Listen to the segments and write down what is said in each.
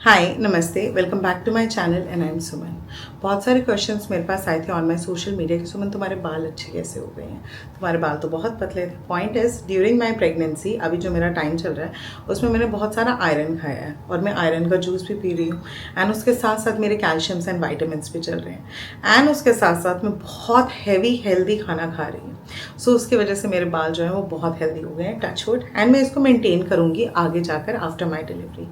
हाय नमस्ते, welcome back to my channel and I am Suman. बहुत सारे क्वेश्चंस मेरे पास आए थे ऑन माय सोशल मीडिया कि सुमन तुम्हारे बाल अच्छे कैसे हो गए हैं। तुम्हारे बाल तो बहुत पतले थे। Point is during my pregnancy, अभी जो मेरा टाइम चल रहा है उसमें मैंने बहुत सारा आयरन खाया है और मैं आयरन का जूस भी पी रही हूँ एंड उसके साथ साथ मेरे कैल्शियम्स एंड वाइटामिन भी चल रहे हैं एंड उसके साथ साथ मैं बहुत हैवी हेल्दी खाना खा रही हूँ। सो उसकी वजह से मेरे बाल जो है वो बहुत हेल्दी हो गए हैं, टच वुड, एंड मैं इसको मेंटेन करूँगी आगे जाकर after my delivery.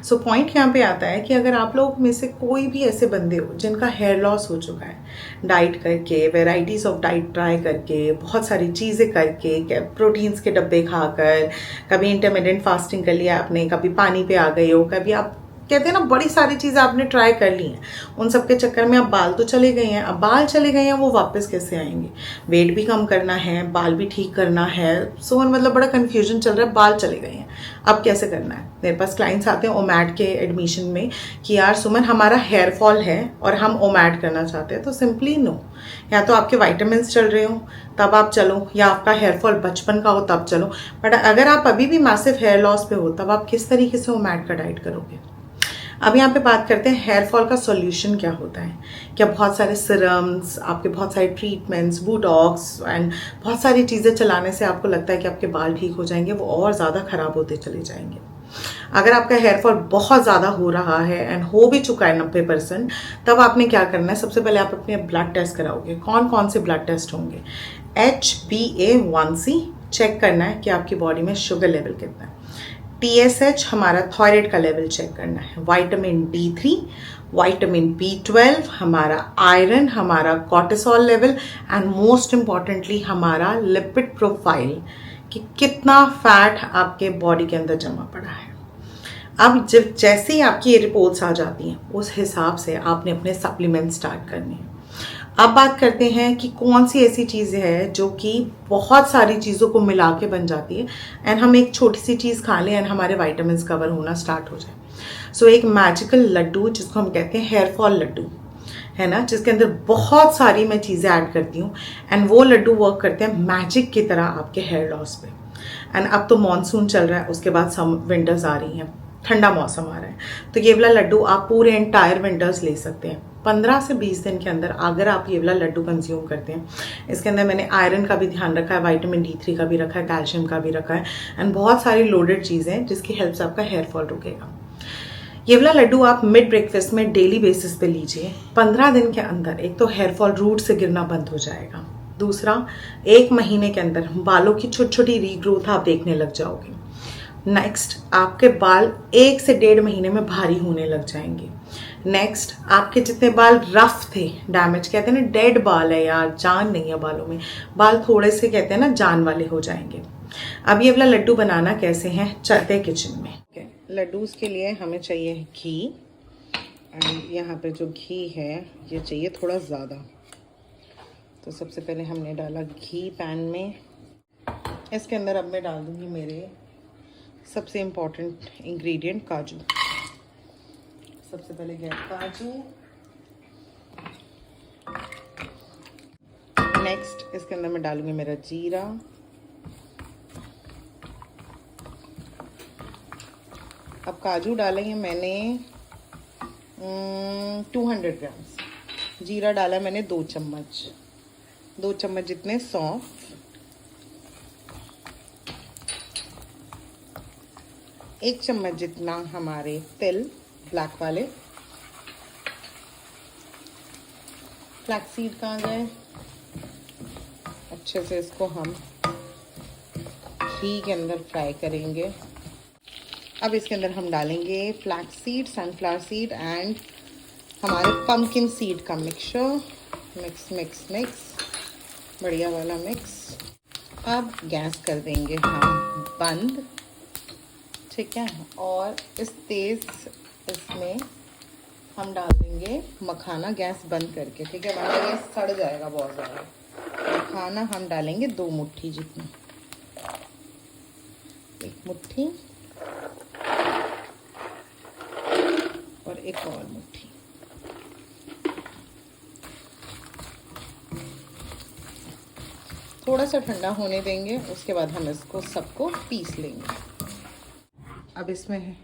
So point यहाँ पे आता है कि अगर आप लोग में से कोई भी ऐसे बंदे हो जिनका हेयर लॉस हो चुका है, डाइट करके, वेराइटीज़ ऑफ डाइट ट्राई करके, बहुत सारी चीज़ें करके, प्रोटीन्स के डब्बे खाकर, कभी इंटरमिटेंट फास्टिंग कर लिया आपने, कभी पानी पे आ गए हो, कभी आप कहते हैं ना बड़ी सारी चीज़ें आपने ट्राई कर ली हैं, उन सब के चक्कर में अब बाल तो चले गए हैं। अब बाल चले गए हैं, वो वापस कैसे आएंगे? वेट भी कम करना है, बाल भी ठीक करना है, सो मतलब बड़ा कन्फ्यूजन चल रहा है। बाल चले गए हैं, अब कैसे करना है? मेरे पास क्लाइंट्स आते हैं ओमैट के एडमिशन में कि यार सुमन हमारा हेयर फॉल है और हम ओमैट करना चाहते हैं। तो सिंपली नो, या तो आपके वाइटामिन चल रहे हो तब आप चलो, या आपका हेयर फॉल बचपन का हो तब चलो। बट अगर आप अभी भी मैसिव हेयर लॉस पे हो तब आप किस तरीके से ओमैट का डाइट करोगे? अब यहाँ पे बात करते हैं हेयर फॉल का सॉल्यूशन क्या होता है। क्या बहुत सारे सिरम्स, आपके बहुत सारे ट्रीटमेंट्स, बूटॉक्स एंड बहुत सारी चीज़ें चलाने से आपको लगता है कि आपके बाल ठीक हो जाएंगे? वो और ज़्यादा ख़राब होते चले जाएंगे। अगर आपका हेयर फॉल बहुत ज़्यादा हो रहा है एंड हो भी चुका है 90%, तब आपने क्या करना है? सबसे पहले आप अपने ब्लड टेस्ट कराओगे। कौन कौन से ब्लड टेस्ट होंगे? HbA1c चेक करना है कि आपकी बॉडी में शुगर लेवल कितना है। TSH हमारा थायराइड का लेवल चेक करना है। विटामिन D3, विटामिन B12, हमारा आयरन, हमारा cortisol level and most importantly हमारा लिपिड प्रोफाइल, कि कितना फैट आपके बॉडी के अंदर जमा पड़ा है। अब जब जैसे ही आपकी ये रिपोर्ट्स आ जाती हैं उस हिसाब से आपने अपने सप्लीमेंट स्टार्ट करने हैं। अब बात करते हैं कि कौन सी ऐसी चीज़ है जो कि बहुत सारी चीज़ों को मिला के बन जाती है एंड हम एक छोटी सी चीज़ खा लें एंड हमारे वाइटामिन कवर होना स्टार्ट हो जाए। सो एक मैजिकल लड्डू जिसको हम कहते हैं हेयर फॉल लड्डू, है ना, जिसके अंदर बहुत सारी मैं चीज़ें ऐड करती हूँ एंड वो लड्डू वर्क करते हैं मैजिक की तरह आपके हेयर लॉस पे। एंड अब तो मानसून चल रहा है, उसके बाद विंटर्स आ रही हैं, ठंडा मौसम आ रहा है, तो ये वाला लड्डू आप पूरे एंटायर विंटर्स ले सकते हैं। 15 से 20 दिन के अंदर अगर आप ये वाला लड्डू कंज्यूम करते हैं, इसके अंदर मैंने आयरन का भी ध्यान रखा है, विटामिन D3 का भी रखा है, कैल्शियम का भी रखा है एंड बहुत सारी लोडेड चीज़ें हैं जिसकी हेल्प से आपका हेयर फॉल रुकेगा। ये वाला लड्डू आप मिड ब्रेकफास्ट में डेली बेसिस पे लीजिए। 15 दिन के अंदर एक तो हेयर फॉल रूट से गिरना बंद हो जाएगा, दूसरा 1 महीने के अंदर बालों की छोटी छोटी रीग्रोथ आप देखने लग जाओगे। नेक्स्ट, आपके बाल 1 से 1.5 महीने में भारी होने लग जाएंगे। नेक्स्ट, आपके जितने बाल रफ थे, डैमेज, कहते हैं ना डेड बाल है यार, जान नहीं है बालों में, बाल थोड़े से कहते हैं ना जान वाले हो जाएंगे। अब ये वाला लड्डू बनाना कैसे है, चलते हैं किचन में। लड्डूस के लिए हमें चाहिए घी एंड यहाँ पे जो घी है ये चाहिए थोड़ा ज़्यादा। तो सबसे पहले हमने डाला घी पैन में। इसके अंदर अब मैं डाल दूँगी मेरे सबसे इम्पॉर्टेंट इंग्रेडिएंट काजू। सबसे पहले गया काजू। नेक्स्ट इसके अंदर मैं डालूंगी मेरा जीरा। अब काजू डालेंगे मैंने 200 ग्राम्स। जीरा डाला मैंने 2 चम्मच, 2 चम्मच जितने सौंफ, 1 चम्मच जितना हमारे तिल ब्लैक वाले, फ्लैक्स सीड कहाँ गए। अच्छे से इसको हम घी के अंदर फ्राई करेंगे। अब इसके अंदर हम डालेंगे flax seed, sunflower seed and हमारे पम्पकिन सीड का मिक्सचर। मिक्स मिक्स मिक्स, बढ़िया वाला मिक्स। अब गैस कर देंगे हम बंद, ठीक है, और इस तेज़ इसमें हम डाल देंगे मखाना, गैस बंद करके, ठीक है, वरना ये सड़ जाएगा बहुत ज़्यादा। मखाना हम डालेंगे 2 मुट्ठी जितनी, 1 मुट्ठी और एक और मुट्ठी। थोड़ा सा ठंडा होने देंगे, उसके बाद हम इसको सबको पीस लेंगे। अब इसमें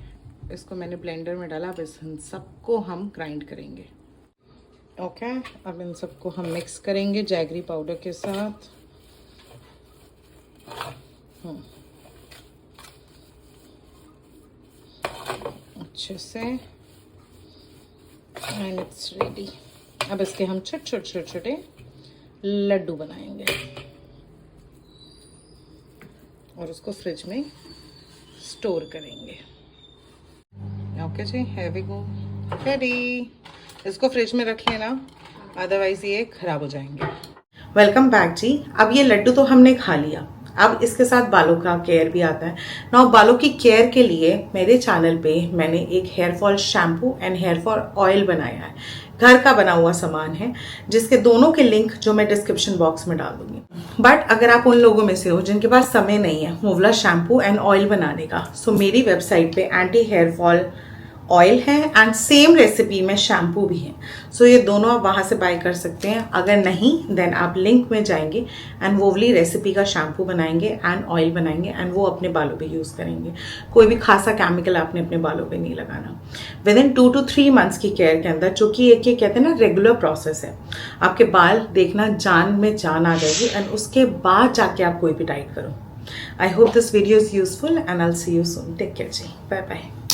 इसको मैंने ब्लेंडर में डाला। अब इन सबको हम ग्राइंड करेंगे। ओके, अब इन सबको हम मिक्स करेंगे जैगरी पाउडर के साथ। अच्छे से, एंड इट्स रेडी। अब इसके हम छोटे छोटे लड्डू बनाएंगे और उसको फ्रिज में स्टोर करेंगे। ओके जी, here we go, रेडी। इसको फ्रिज में रख लेना, अदरवाइज ये खराब हो जाएंगे। वेलकम बैक जी। अब ये लड्डू तो हमने खा लिया, अब इसके साथ बालों का केयर भी आता है ना। बालों की केयर के लिए मेरे चैनल पे मैंने एक hair fall shampoo and hair fall oil बनाया है। घर का बना हुआ सामान है, जिसके दोनों के लिंक जो मैं डिस्क्रिप्शन बॉक्स में डाल दूंगी। बट अगर आप उन लोगों में से हो जिनके पास समय नहीं है वो वाला शैम्पू एंड ऑयल बनाने का, सो मेरी वेबसाइट पे एंटी हेयर फॉल ऑयल है एंड सेम रेसिपी में शैम्पू भी है। सो ये दोनों आप वहाँ से बाय कर सकते हैं। अगर नहीं देन आप लिंक में जाएंगे एंड वो वाली रेसिपी का शैम्पू बनाएंगे एंड ऑयल बनाएंगे एंड वो अपने बालों पे यूज़ करेंगे। कोई भी खासा केमिकल आपने अपने बालों पे नहीं लगाना। विद इन 2 to 3 मंथ्स की केयर के अंदर, जो कि एक कहते हैं ना रेगुलर प्रोसेस है, आपके बाल देखना जान में जान आ जाएगी एंड उसके बाद जाके आप कोई भी डाइट करो। I hope this video is useful and I will see you soon. Take care जी, बाय बाय।